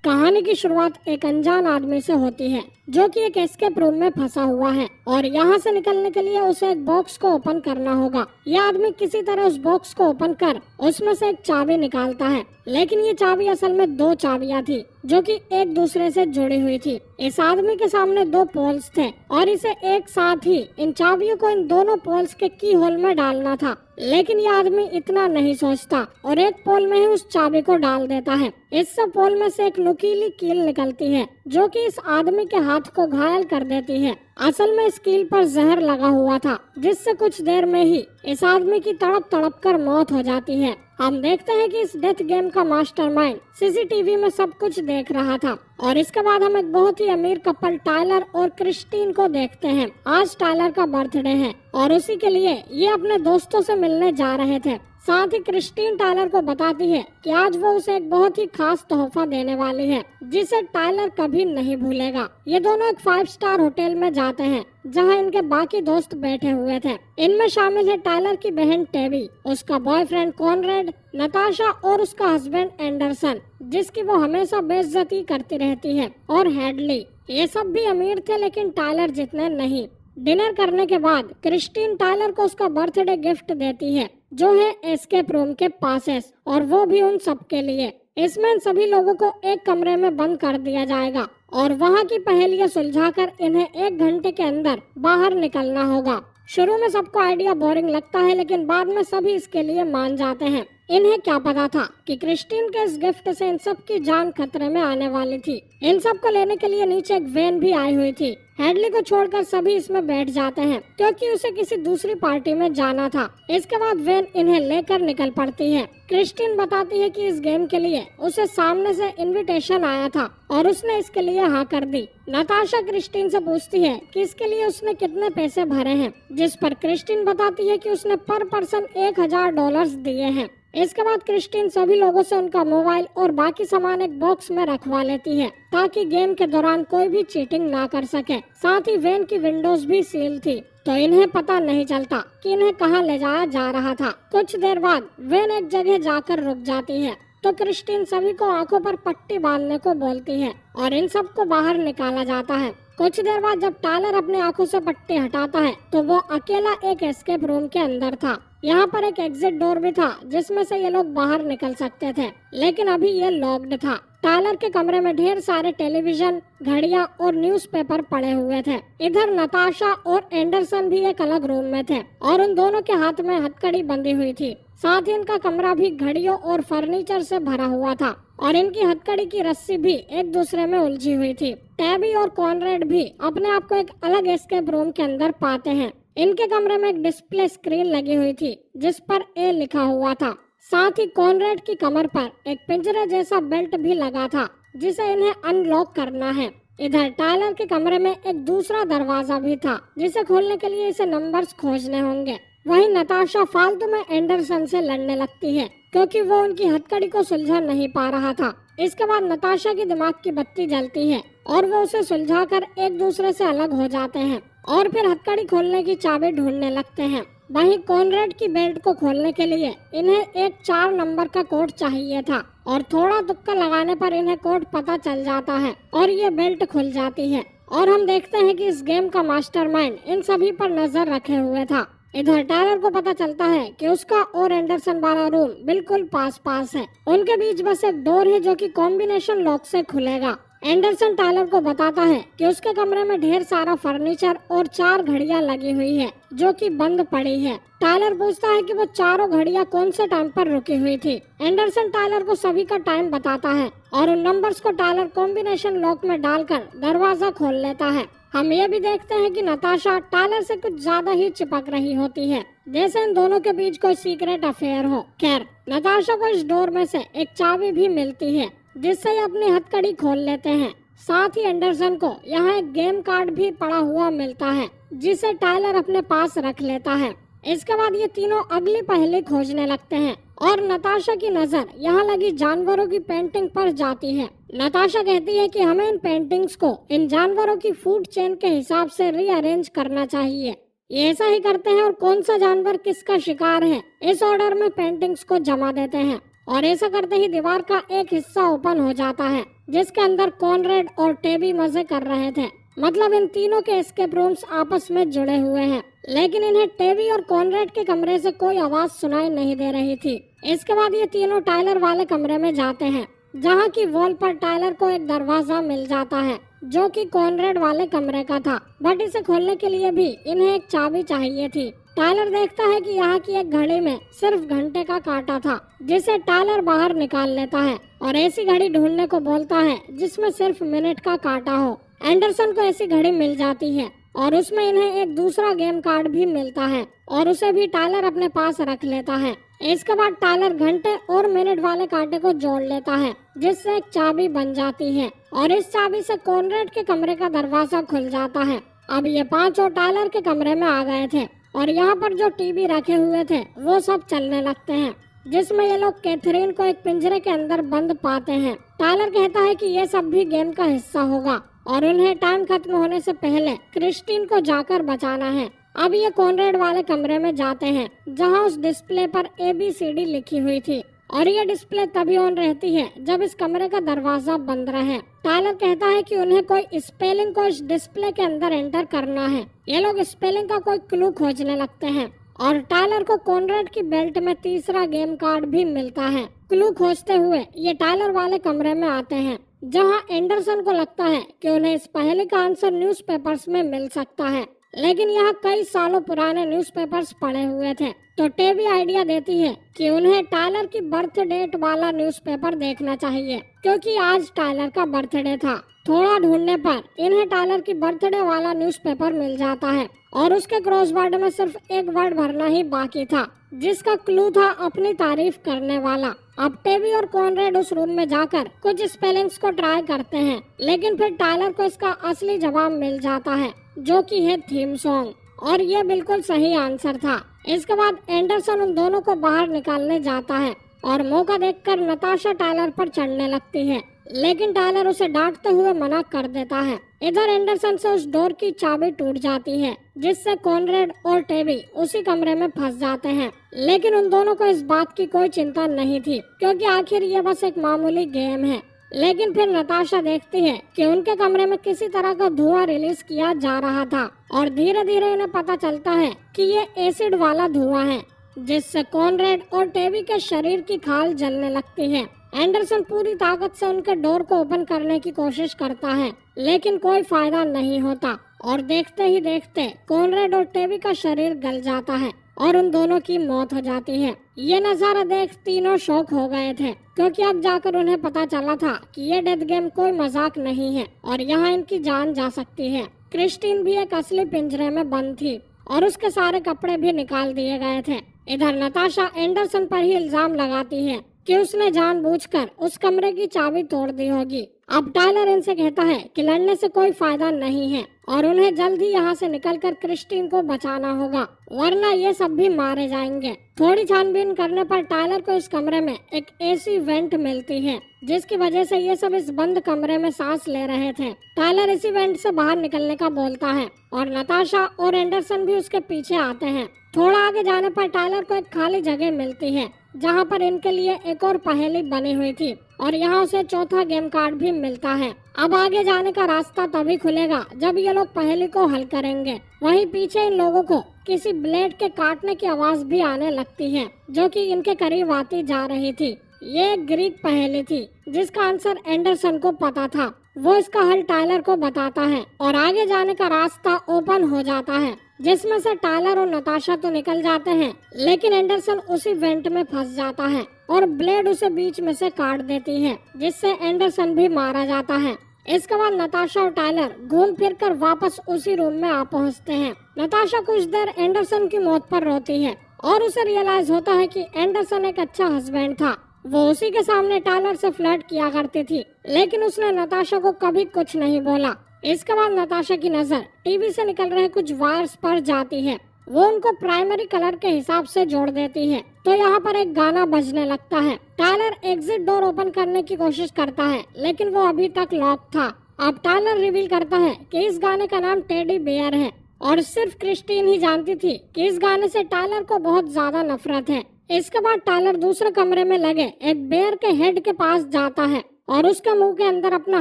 कहानी की शुरुआत एक अनजान आदमी से होती है जो कि एक एस्केप रूम में फंसा हुआ है और यहाँ से निकलने के लिए उसे एक बॉक्स को ओपन करना होगा। यह आदमी किसी तरह उस बॉक्स को ओपन कर उसमें से एक चाबी निकालता है, लेकिन ये चाबी असल में दो चाबियां थी जो कि एक दूसरे से जुड़ी हुई थी। इस आदमी के सामने दो पोल्स थे और इसे एक साथ ही इन चाबियों को इन दोनों पोल्स के की होल में डालना था, लेकिन यह आदमी इतना नहीं सोचता और एक पोल में ही उस चाबी को डाल देता है। इस पोल में से एक नुकीली कील निकलती है जो कि इस आदमी के हाथ को घायल कर देती है। असल में इस कील पर जहर लगा हुआ था जिससे कुछ देर में ही इस आदमी की तड़प तड़प कर मौत हो जाती है। हम देखते हैं कि इस डेथ गेम का मास्टरमाइंड सीसीटीवी में सब कुछ देख रहा था और इसके बाद हम एक बहुत ही अमीर कपल टायलर और क्रिस्टीन को देखते हैं। आज टायलर का बर्थडे है और उसी के लिए ये अपने दोस्तों से मिलने जा रहे थे। साथ ही क्रिस्टीन टायलर को बताती है कि आज वो उसे एक बहुत ही खास तोहफा देने वाली है जिसे टायलर कभी नहीं भूलेगा। ये दोनों एक 5 स्टार होटल में जाते हैं जहां इनके बाकी दोस्त बैठे हुए थे। इनमें शामिल है टायलर की बहन टेबी, उसका बॉयफ्रेंड कॉनरेड, नताशा और उसका हस्बैंड एंडरसन जिसकी वो हमेशा बेइज्जती करती रहती है, और हेडली। ये सब भी अमीर थे लेकिन टायलर जितने नहीं। डिनर करने के बाद क्रिस्टीन टायलर को उसका बर्थडे गिफ्ट देती है जो है एस्केप रूम के पासेस, और वो भी उन सब के लिए। इसमें इन सभी लोगों को एक कमरे में बंद कर दिया जाएगा और वहाँ की पहेलियां सुलझाकर इन्हें 1 घंटे के अंदर बाहर निकलना होगा। शुरू में सबको आइडिया बोरिंग लगता है लेकिन बाद में सभी इसके लिए मान जाते हैं। इन्हें क्या पता था कि क्रिस्टीन के इस गिफ्ट से इन सब की जान खतरे में आने वाली थी। इन सब को लेने के लिए नीचे एक वैन भी आई हुई थी। हेडली को छोड़कर सभी इसमें बैठ जाते हैं क्योंकि उसे किसी दूसरी पार्टी में जाना था। इसके बाद वैन इन्हें लेकर निकल पड़ती है। क्रिस्टीन बताती है कि इस गेम के लिए उसे सामने से इनविटेशन आया था और उसने इसके लिए हाँ कर दी। नताशा क्रिस्टीन से पूछती है कि इसके लिए उसने कितने पैसे भरे हैं, जिस पर क्रिस्टीन बताती है कि उसने पर पर्सन $1000 दिए हैं। इसके बाद क्रिस्टीन सभी लोगों से उनका मोबाइल और बाकी सामान एक बॉक्स में रखवा लेती है ताकि गेम के दौरान कोई भी चीटिंग ना कर सके। साथ ही वैन की विंडोज भी सील थी तो इन्हें पता नहीं चलता कि इन्हें कहाँ ले जाया जा रहा था। कुछ देर बाद वैन एक जगह जाकर रुक जाती है तो क्रिस्टीन सभी को आंखों पर पट्टी बांधने को बोलती है और इन सबको बाहर निकाला जाता है। कुछ देर बाद जब टायलर अपनी आंखों से पट्टी हटाता है तो वो अकेला एक एस्केप रूम के अंदर था। यहाँ पर एक एग्जिट डोर भी था जिसमें से ये लोग बाहर निकल सकते थे, लेकिन अभी ये लॉक्ड था। टायलर के कमरे में ढेर सारे टेलीविजन, घड़ियां और न्यूज़पेपर पड़े हुए थे। इधर नताशा और एंडरसन भी एक अलग रूम में थे और उन दोनों के हाथ में हथकड़ी बंधी हुई थी। साथ ही इनका कमरा भी घड़ियों और फर्नीचर से भरा हुआ था और इनकी हथकड़ी की रस्सी भी एक दूसरे में उलझी हुई थी। टैबी और कॉनरेड भी अपने आप को एक अलग एस्केप रूम के अंदर पाते हैं। इनके कमरे में एक डिस्प्ले स्क्रीन लगी हुई थी जिस पर ए लिखा हुआ था। साथ ही कॉनरेड की कमर पर एक पिंजरे जैसा बेल्ट भी लगा था जिसे इन्हें अनलॉक करना है। इधर टायलर के कमरे में एक दूसरा दरवाजा भी था जिसे खोलने के लिए इसे नंबर्स खोजने होंगे। वहीं नताशा फालतू में एंडरसन से लड़ने लगती है क्योंकि वो उनकी हथकड़ी को सुलझा नहीं पा रहा था। इसके बाद नताशा की दिमाग की बत्ती जलती है और वो उसे सुलझाकर एक दूसरे से अलग हो जाते हैं और फिर हथकड़ी खोलने की चाबी ढूंढने लगते हैं। वहीं कॉनरेड की बेल्ट को खोलने के लिए इन्हें एक 4 नंबर का कोड चाहिए था और थोड़ा तुक्का लगाने पर इन्हें कोड पता चल जाता है और ये बेल्ट खुल जाती है और हम देखते हैं कि इस गेम का मास्टरमाइंड इन सभी पर नजर रखे हुए था। इधर टायलर को पता चलता है कि उसका और एंडरसन वाला रूम बिल्कुल पास है। उनके बीच बस एक डोर है जो कि कॉम्बिनेशन लॉक से खुलेगा। एंडरसन टायलर को बताता है कि उसके कमरे में ढेर सारा फर्नीचर और 4 घड़ियां लगी हुई है जो कि बंद पड़ी है। टायलर पूछता है कि वो चारों घड़ियां कौन से टाइम पर रुकी हुई थी। एंडरसन टायलर को सभी का टाइम बताता है और उन नंबर्स को टायलर कॉम्बिनेशन लॉक में डालकर दरवाजा खोल लेता है। हम ये भी देखते हैं कि नताशा टायलर से कुछ ज्यादा ही चिपक रही होती है जैसे इन दोनों के बीच कोई सीक्रेट अफेयर हो। खैर, नताशा को इस डोर में से एक चाबी भी मिलती है जिससे ये अपनी हथकड़ी खोल लेते हैं। साथ ही एंडरसन को यहाँ एक गेम कार्ड भी पड़ा हुआ मिलता है जिसे टायलर अपने पास रख लेता है। इसके बाद ये तीनों अगली पहेली खोजने लगते हैं और नताशा की नजर यहाँ लगी जानवरों की पेंटिंग पर जाती है। नताशा कहती है कि हमें इन पेंटिंग्स को इन जानवरों की फूड चेन के हिसाब से रीअरेंज करना चाहिए। ये ऐसा ही करते हैं और कौन सा जानवर किसका शिकार है इस ऑर्डर में पेंटिंग्स को जमा देते हैं और ऐसा करते ही दीवार का एक हिस्सा ओपन हो जाता है जिसके अंदर कॉनरेड और टेबी मजे कर रहे थे। मतलब इन तीनों के एस्केप रूम्स आपस में जुड़े हुए हैं, लेकिन इन्हें टेबी और कॉनरेड के कमरे से कोई आवाज सुनाई नहीं दे रही थी। इसके बाद ये तीनों टायलर वाले कमरे में जाते हैं, जहाँ की वॉल पर टायलर को एक दरवाजा मिल जाता है जो कि कॉनरेड वाले कमरे का था। बट इसे खोलने के लिए भी इन्हें एक चाबी चाहिए थी। टायलर देखता है कि यहाँ की एक घड़ी में सिर्फ घंटे का कांटा था, जिसे टायलर बाहर निकाल लेता है और ऐसी घड़ी ढूंढने को बोलता है जिसमें सिर्फ मिनट का कांटा हो। एंडरसन को ऐसी घड़ी मिल जाती है और उसमें इन्हें एक दूसरा गेम कार्ड भी मिलता है और उसे भी टायलर अपने पास रख लेता है। इसके बाद टायलर घंटे और मिनट वाले कांटे को जोड़ लेता है, जिससे एक चाबी बन जाती है और इस चाबी से कॉनरेड के कमरे का दरवाजा खुल जाता है। अब ये पांचों टायलर के कमरे में आ गए थे और यहाँ पर जो टीवी रखे हुए थे वो सब चलने लगते हैं, जिसमें ये लोग कैथरीन को एक पिंजरे के अंदर बंद पाते हैं। टायलर कहता है कि ये सब भी गेम का हिस्सा होगा और उन्हें टाइम खत्म होने से पहले क्रिस्टीन को जाकर बचाना है। अब ये कॉनरेड वाले कमरे में जाते हैं, जहाँ उस डिस्प्ले पर ABCD लिखी हुई थी और ये डिस्प्ले तभी ऑन रहती है जब इस कमरे का दरवाजा बंद रहे। टायलर कहता है कि उन्हें कोई स्पेलिंग को इस डिस्प्ले के अंदर एंटर करना है। ये लोग स्पेलिंग का कोई क्लू खोजने लगते हैं और टायलर को कॉनरेड की बेल्ट में तीसरा गेम कार्ड भी मिलता है। क्लू खोजते हुए ये टायलर वाले कमरे में आते हैं, जहां एंडरसन को लगता है कि उन्हें इस पहेली का आंसर न्यूज़पेपर्स में मिल सकता है, लेकिन यहाँ कई सालों पुराने न्यूज़पेपर्स पड़े हुए थे। तो टेबी आइडिया देती है कि उन्हें टायलर की बर्थ डेट वाला न्यूज़पेपर देखना चाहिए, क्योंकि आज टायलर का बर्थडे था। थोड़ा ढूंढने पर इन्हें टायलर की बर्थडे वाला न्यूज़पेपर मिल जाता है और उसके क्रॉसवर्ड में सिर्फ एक वर्ड भरना ही बाकी था, जिसका क्लू था अपनी तारीफ करने वाला। अब टेबी और कॉनरेड उस रूम में जाकर कुछ स्पेलिंग्स को ट्राई करते हैं, लेकिन फिर टायलर को इसका असली जवाब मिल जाता है, जो कि है थीम सॉन्ग, और ये बिल्कुल सही आंसर था। इसके बाद एंडरसन उन दोनों को बाहर निकालने जाता है और मौका देखकर नताशा टायलर पर चढ़ने लगती है, लेकिन टायलर उसे डांटते हुए मना कर देता है। इधर एंडरसन से उस डोर की चाबी टूट जाती है, जिससे कॉनरेड और टेबी उसी कमरे में फंस जाते हैं। लेकिन उन दोनों को इस बात की कोई चिंता नहीं थी, क्योंकि आखिर ये बस एक मामूली गेम है। लेकिन फिर नताशा देखती है कि उनके कमरे में किसी तरह का धुआं रिलीज किया जा रहा था और धीरे धीरे उन्हें पता चलता है कि ये एसिड वाला धुआं है, जिससे कॉनरेड और टेबी के शरीर की खाल जलने लगती है। एंडरसन पूरी ताकत से उनके डोर को ओपन करने की कोशिश करता है, लेकिन कोई फायदा नहीं होता और देखते ही देखते कॉनरेड और टेबी का शरीर गल जाता है और उन दोनों की मौत हो जाती है। ये नजारा देख तीनों शॉक हो गए थे, क्योंकि अब जाकर उन्हें पता चला था कि ये डेथ गेम कोई मजाक नहीं है और यहाँ इनकी जान जा सकती है। क्रिस्टीन भी एक असली पिंजरे में बंद थी और उसके सारे कपड़े भी निकाल दिए गए थे। इधर नताशा एंडरसन पर ही इल्जाम लगाती है कि उसने जानबूझकर उस कमरे की चाबी तोड़ दी होगी। अब टायलर इनसे कहता है कि लड़ने से कोई फायदा नहीं है और उन्हें जल्द ही यहाँ से निकलकर क्रिस्टीन को बचाना होगा, वरना ये सब भी मारे जाएंगे। थोड़ी छानबीन करने पर टायलर को इस कमरे में एक AC वेंट मिलती है, जिसकी वजह से ये सब इस बंद कमरे में सांस ले रहे थे। टायलर इसी वेंट से बाहर निकलने का बोलता है और नताशा और एंडरसन भी उसके पीछे आते हैं। थोड़ा आगे जाने पर टायलर को एक खाली जगह मिलती है, जहाँ पर इनके लिए एक और पहेली बनी हुई थी और यहाँ उसे चौथा गेम कार्ड भी मिलता है। अब आगे जाने का रास्ता तभी खुलेगा जब ये लोग पहेली को हल करेंगे। वहीं पीछे इन लोगों को किसी ब्लेड के काटने की आवाज भी आने लगती है, जो कि इनके करीब आती जा रही थी। ये एक ग्रीक पहेली थी जिसका आंसर एंडरसन को पता था। वो इसका हल टायलर को बताता है और आगे जाने का रास्ता ओपन हो जाता है, जिसमें से टायलर और नताशा तो निकल जाते हैं, लेकिन एंडरसन उसी वेंट में फंस जाता है और ब्लेड उसे बीच में से काट देती है, जिससे एंडरसन भी मारा जाता है। इसके बाद नताशा और टायलर घूम फिर कर वापस उसी रूम में आ पहुंचते हैं। नताशा कुछ देर एंडरसन की मौत पर रोती है और उसे रियलाइज होता है कि एंडरसन एक अच्छा हस्बैंड था। वो उसी के सामने टायलर से फ्लर्ट किया करती थी, लेकिन उसने नताशा को कभी कुछ नहीं बोला। इसके बाद नताशा की नजर टीवी से निकल रहे कुछ वायर्स पर जाती है। वो उनको प्राइमरी कलर के हिसाब से जोड़ देती है, तो यहाँ पर एक गाना बजने लगता है। टायलर एग्जिट डोर ओपन करने की कोशिश करता है, लेकिन वो अभी तक लॉक था। अब टायलर रिवील करता है कि इस गाने का नाम टेडी बेयर है और सिर्फ क्रिस्टीन ही जानती थी कि इस गाने से टायलर को बहुत ज्यादा नफरत है। इसके बाद टायलर दूसरे कमरे में लगे एक बेयर के हेड के पास जाता है और उसके मुंह के अंदर अपना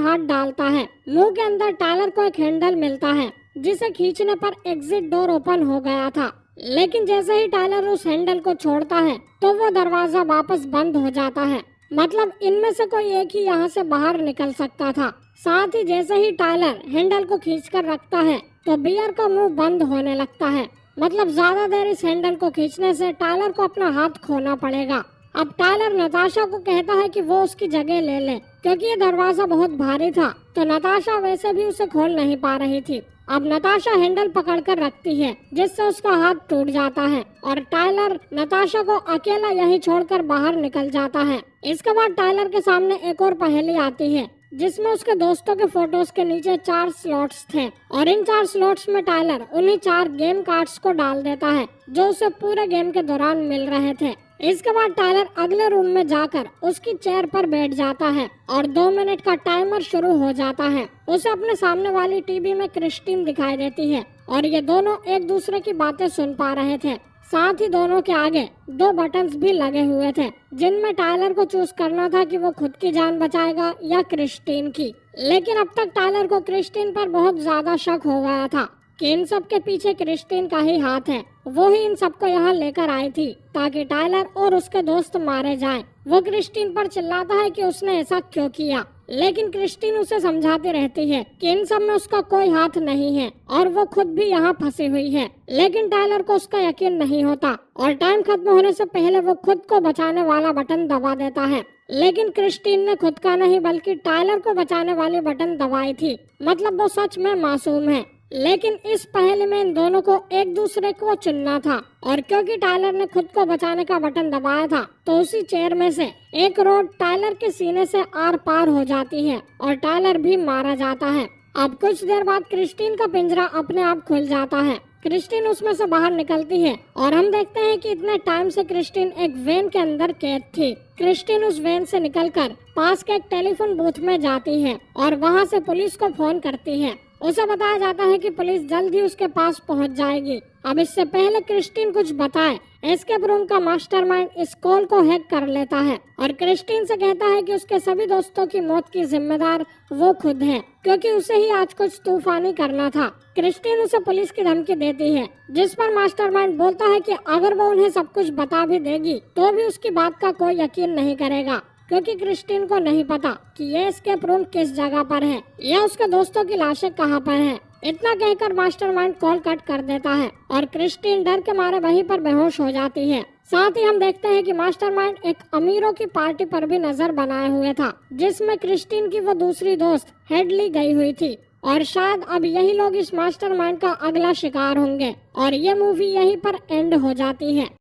हाथ डालता है। मुंह के अंदर टायलर को एक हैंडल मिलता है जिसे खींचने पर एग्जिट डोर ओपन हो गया था, लेकिन जैसे ही टायलर उस हैंडल को छोड़ता है तो वो दरवाजा वापस बंद हो जाता है। मतलब इनमें से कोई एक ही यहाँ से बाहर निकल सकता था। साथ ही जैसे ही टायलर हैंडल को खींचकर रखता है तो बियर का मुंह बंद होने लगता है। मतलब ज्यादा देर इस हैंडल को खींचने से टायलर को अपना हाथ खोना पड़ेगा। अब टायलर नताशा को कहता है कि वो उसकी जगह ले ले, क्योंकि ये दरवाजा बहुत भारी था। तो नताशा वैसे भी उसे खोल नहीं पा रही थी। अब नताशा हैंडल पकड़कर रखती है जिससे उसका हाथ टूट जाता है और टायलर नताशा को अकेला यहीं छोड़कर बाहर निकल जाता है। इसके बाद टायलर के सामने एक और पहेली आती है जिसमें उसके दोस्तों के फोटोज के नीचे 4 स्लॉट्स थे और इन 4 स्लॉट्स में टायलर उन्हीं 4 गेम कार्ड्स को डाल देता है जो उसे पूरे गेम के दौरान मिल रहे थे। इसके बाद टायलर अगले रूम में जाकर उसकी चेयर पर बैठ जाता है और 2 मिनट का टाइमर शुरू हो जाता है। उसे अपने सामने वाली टीवी में क्रिस्टीन दिखाई देती है और ये दोनों एक दूसरे की बातें सुन पा रहे थे। साथ ही दोनों के आगे 2 बटन्स भी लगे हुए थे जिनमें टायलर को चूज करना था कि वो खुद की जान बचाएगा या क्रिस्टीन की। लेकिन अब तक टायलर को क्रिस्टीन पर बहुत ज्यादा शक हो गया था कि इन सब के पीछे क्रिस्टीन का ही हाथ है। वो ही इन सबको यहाँ लेकर आई थी ताकि टायलर और उसके दोस्त मारे जाएं। वो क्रिस्टीन पर चिल्लाता है कि उसने ऐसा क्यों किया, लेकिन क्रिस्टीन उसे समझाती रहती है कि इन सब में उसका कोई हाथ नहीं है और वो खुद भी यहाँ फंसी हुई है। लेकिन टायलर को उसका यकीन नहीं होता और टाइम खत्म होने से पहले वो खुद को बचाने वाला बटन दबा देता है। लेकिन क्रिस्टीन ने खुद का नहीं बल्कि टायलर को बचाने वाली बटन दबाई थी। मतलब वो सच में मासूम है। लेकिन इस पहेली में इन दोनों को एक दूसरे को चुनना था और क्योंकि टायलर ने खुद को बचाने का बटन दबाया था तो उसी चेयर में से एक रॉड टायलर के सीने से आर पार हो जाती है और टायलर भी मारा जाता है। अब कुछ देर बाद क्रिस्टीन का पिंजरा अपने आप खुल जाता है। क्रिस्टीन उसमें से बाहर निकलती है और हम देखते हैं कि इतने टाइम से क्रिस्टीन एक वैन के अंदर कैद थी। क्रिस्टीन उस वैन से निकलकर पास के एक टेलीफोन बूथ में जाती है और वहाँ से पुलिस को फोन करती है। उसे बताया जाता है कि पुलिस जल्द ही उसके पास पहुंच जाएगी। अब इससे पहले क्रिस्टीन कुछ बताए, एस्केप रूम का मास्टरमाइंड इस कॉल को हैक कर लेता है और क्रिस्टीन से कहता है कि उसके सभी दोस्तों की मौत की जिम्मेदार वो खुद है, क्योंकि उसे ही आज कुछ तूफानी करना था। क्रिस्टीन उसे पुलिस की धमकी देती है जिस पर मास्टरमाइंड बोलता है कि अगर वो उन्हें सब कुछ बता भी देगी तो भी उसकी बात का कोई यकीन नहीं करेगा, क्योंकि क्रिस्टीन को नहीं पता कि ये एस्केप रूम किस जगह पर है या उसके दोस्तों की लाशें कहाँ पर हैं। इतना कहकर मास्टरमाइंड कॉल कट कर देता है और क्रिस्टीन डर के मारे वहीं पर बेहोश हो जाती है। साथ ही हम देखते हैं कि मास्टरमाइंड एक अमीरों की पार्टी पर भी नजर बनाए हुए था जिसमें क्रिस्टीन की वो दूसरी दोस्त हेडली गई हुई थी और शायद अब यही लोग इस मास्टरमाइंड का अगला शिकार होंगे और ये मूवी यहीं पर एंड हो जाती है।